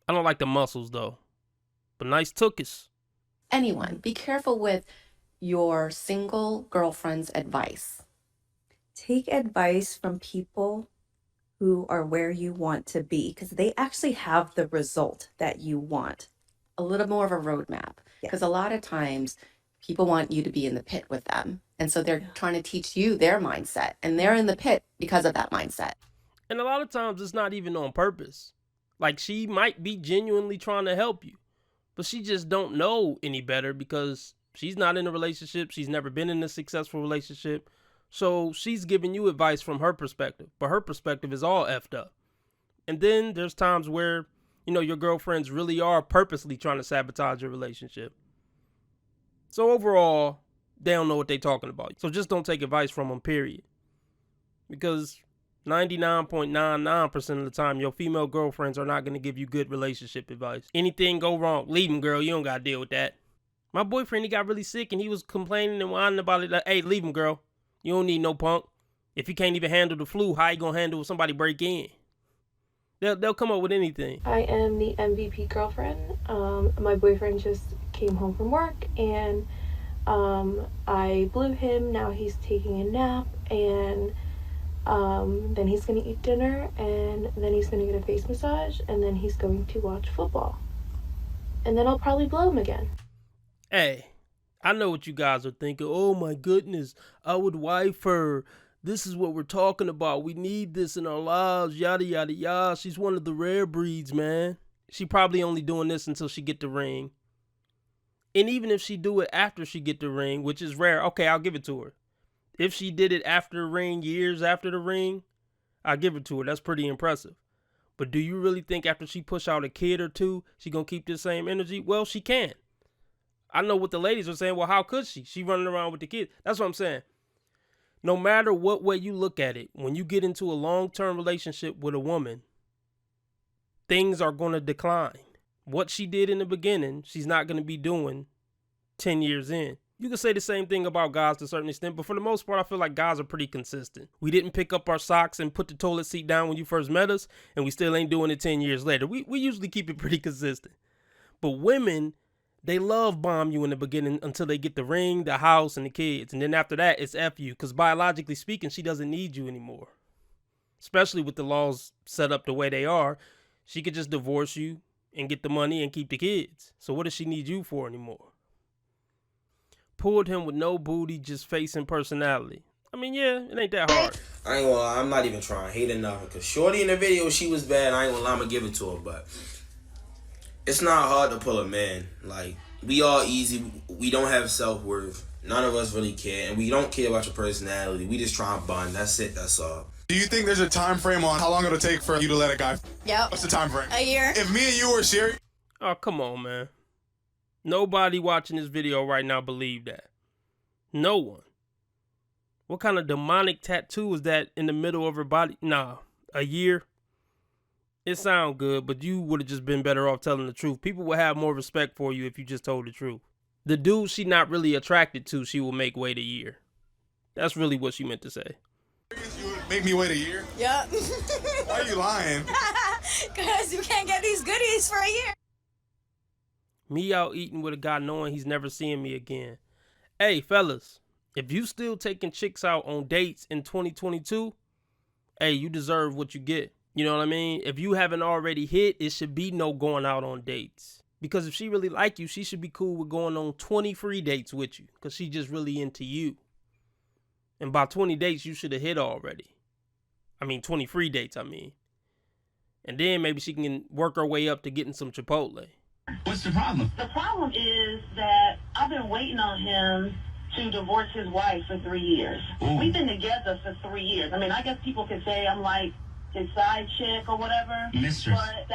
I don't like the muscles though, but nice tookus. Anyone, be careful with your single girlfriend's advice. Take advice from people who are where you want to be because they actually have the result that you want. A little more of a roadmap, because a lot of times people want you to be in the pit with them. And so they're trying to teach you their mindset, and they're in the pit because of that mindset. And a lot of times it's not even on purpose. Like, she might be genuinely trying to help you, but she just don't know any better because she's not in a relationship. She's never been in a successful relationship. So she's giving you advice from her perspective, but her perspective is all effed up. And then there's times where, your girlfriends really are purposely trying to sabotage your relationship. So overall, they don't know what they're talking about. So just don't take advice from them, period. Because 99.99% of the time, your female girlfriends are not going to give you good relationship advice. Anything go wrong, leave him, girl. You don't got to deal with that. My boyfriend, he got really sick and he was complaining and whining about it. Like, hey, leave him, girl. You don't need no punk. If you can't even handle the flu, how you going to handle if somebody break in? They'll come up with anything. I am the MVP girlfriend. My boyfriend just came home from work and I blew him. Now he's taking a nap and then he's going to eat dinner and then he's going to get a face massage and then he's going to watch football. And then I'll probably blow him again. Hey, I know what you guys are thinking. Oh my goodness, I would wife her. This is what we're talking about. We need this in our lives, yada, yada, yada. She's one of the rare breeds, man. She probably only doing this until she get the ring. And even if she do it after she get the ring, which is rare, okay, I'll give it to her. If she did it after the ring, years after the ring, I'll give it to her. That's pretty impressive. But do you really think after she push out a kid or two, she gonna keep this same energy? Well, she can. I know what the ladies are saying. Well, how could she? She running around with the kids. That's what I'm saying. No matter what way you look at it, when you get into a long-term relationship with a woman, things are going to decline. What she did in the beginning, she's not going to be doing 10 years in. You can say the same thing about guys to a certain extent, but for the most part, I feel like guys are pretty consistent. We didn't pick up our socks and put the toilet seat down when you first met us, and we still ain't doing it 10 years later. We usually keep it pretty consistent. But women, they love bomb you in the beginning until they get the ring, the house, and the kids. And then after that, it's F you. Because biologically speaking, she doesn't need you anymore. Especially with the laws set up the way they are. She could just divorce you and get the money and keep the kids. So what does she need you for anymore? Pulled him with no booty, just face and personality. I mean, yeah, it ain't that hard. I ain't gonna lie, I'm not even trying to hate enough. Because Shorty in the video, she was bad. I ain't gonna lie, I'm gonna give it to her. But it's not hard to pull a man. Like, we all easy. We don't have self-worth. None of us really care. And we don't care about your personality. We just try and bond. That's it. That's all. Do you think there's a time frame on how long it'll take for you to let a guy? Yep. What's the time frame? A year. If me and you were Sherry. Oh, come on, man. Nobody watching this video right now believe that. No one. What kind of demonic tattoo is that in the middle of her body? Nah, a year? It sound good, but you would have just been better off telling the truth. People would have more respect for you if you just told the truth. The dude she not really attracted to, she will make wait a year. That's really what she meant to say. You would make me wait a year? Yep. Why are you lying? Because you can't get these goodies for a year. Me out eating with a guy knowing he's never seeing me again. Hey, fellas, if you still taking chicks out on dates in 2022, hey, you deserve what you get. You know what I mean? If you haven't already hit, it should be no going out on dates. Because if she really like you, she should be cool with going on 20 free dates with you. Because she just really into you. And by 20 dates, you should have hit already. 20 free dates, And then maybe she can work her way up to getting some Chipotle. What's the problem? The problem is that I've been waiting on him to divorce his wife for 3 years. Ooh. We've been together for 3 years. I guess people could say I'm like his side chick or whatever. Mistress. But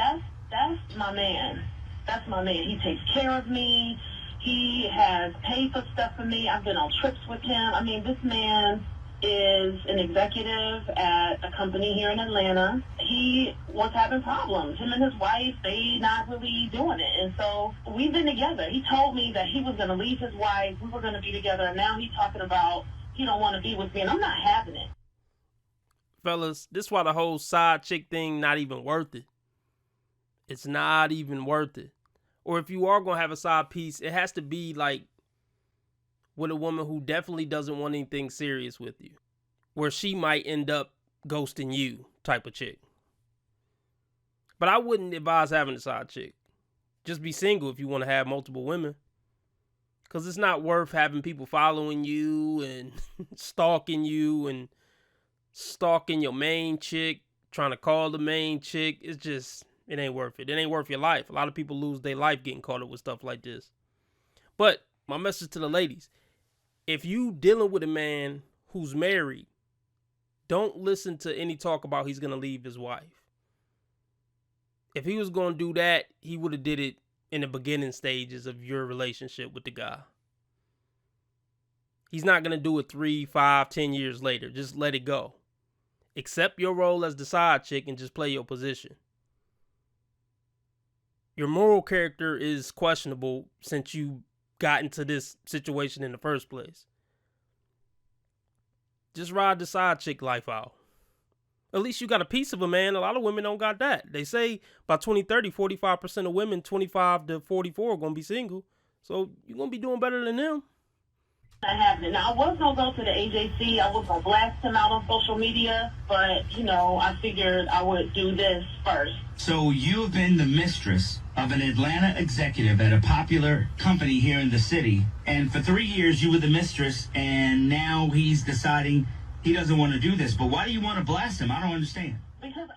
that's my man. That's my man. He takes care of me. He has paid for stuff for me. I've been on trips with him. This man is an executive at a company here in Atlanta. He was having problems. Him and his wife, they not really doing it. And so we've been together. He told me that he was going to leave his wife. We were going to be together. And now he's talking about he don't want to be with me. And I'm not having it. Fellas, this is why the whole side chick thing not even worth it. It's not even worth it. Or if you are going to have a side piece, it has to be like with a woman who definitely doesn't want anything serious with you, where she might end up ghosting you type of chick. But I wouldn't advise having a side chick. Just be single if you want to have multiple women. Because it's not worth having people following you and stalking you and stalking your main chick, trying to call the main chick. It's just, it ain't worth it. It ain't worth your life. A lot of people lose their life getting caught up with stuff like this. But my message to the ladies, if you dealing with a man who's married, don't listen to any talk about he's going to leave his wife. If he was going to do that, he would have did it in the beginning stages of your relationship with the guy. He's not going to do it 3, 5, 10 years later. Just let it go. Accept your role as the side chick and just play your position. Your moral character is questionable since you got into this situation in the first place. Just ride the side chick life out. At least you got a piece of a man. A lot of women don't got that. They say by 2030, 45% of women, 25 to 44 are going to be single. So you're going to be doing better than them. That happened. Now, I was going to go to the AJC. I was going to blast him out on social media, but, I figured I would do this first. So you've been the mistress of an Atlanta executive at a popular company here in the city, and for 3 years you were the mistress, and now he's deciding he doesn't want to do this. But why do you want to blast him? I don't understand. Because